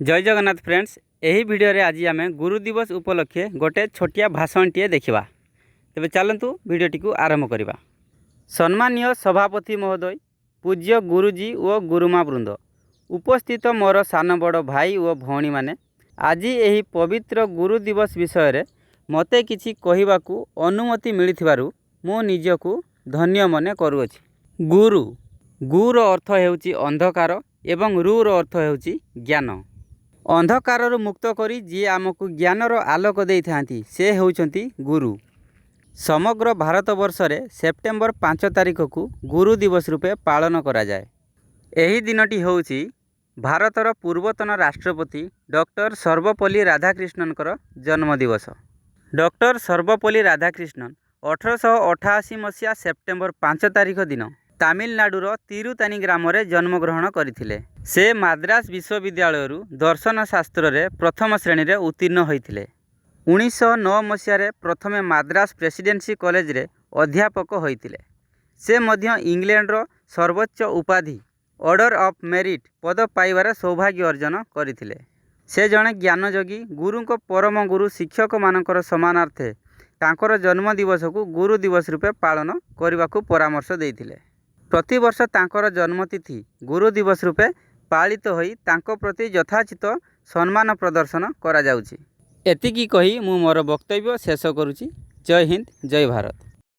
जय जगन्नाथ फ्रेंड्स। यही वीडियो रे आज आम गुरु दिवस उपलक्षे गोटे छोटिया भाषणटीए देखा। तेबे चलतु वीडियोटी को आरंभ करवा। सम्मानीय सभापति महोदय, पूज्य गुरुजी और गुरुमा वृंद, उपस्थित मोर सान बड़ भाई और भौणी माने, आज यही पवित्र गुरु दिवस विषय मते किछि कहिबाकू अनुमति मिलिथिबारु मो निजकू धन्य मने करूअछि। गुरु गुर अर्थ हेउछि अंधकार एवं रुर अर्थ हेउछि ज्ञान। अंधकार मुक्त करी जी आमको ज्ञानर आलोक दे थांती से होउछंती गुरु। समग्र भारत वर्ष रे सेप्टेम्बर 5 तारिख को गुरु दिवस रूपे पालन करा जाए। एही दिनटी होउछि भारतर पूर्वतन राष्ट्रपति डॉक्टर सर्वपल्ली राधाकृष्णनकर जन्मदिवस। डॉक्टर सर्वपल्ली राधाकृष्णन 1888 मसीहा सेप्टेम्बर 5 तारिख दिन तामिलनाडुर तिरुतानी ग्राम रे जन्मग्रहण करथिले। से माद्रास विश्वविद्यालय दर्शन शास्त्र रे प्रथम श्रेणी रे उत्तीर्ण होइथिले। 1909 मसीह प्रथमे माद्रास प्रेसिडेंसी कॉलेज रे अध्यापक होइथिले। से मध्य इंग्लैंड रो सर्वोच्च उपाधि ऑर्डर ऑफ मेरिट पद पाइबार सौभाग्य अर्जन करथिले। से जड़े ज्ञानयोगी गुरु को परम गुरु शिक्षक मानकर समानार्थे तांकर जन्म दिवस को गुरु दिवस रूपे पालन करने को परामर्श देइथिले। प्रतिवर्ष तांकर जन्मतिथि गुरु दिवस रूपे पालित होई तांको प्रति यथाचित सम्मान प्रदर्शन करा जाउछि। एतिकी कही मु मोर वक्तव्य शेष करुछि। जय हिंद, जय भारत।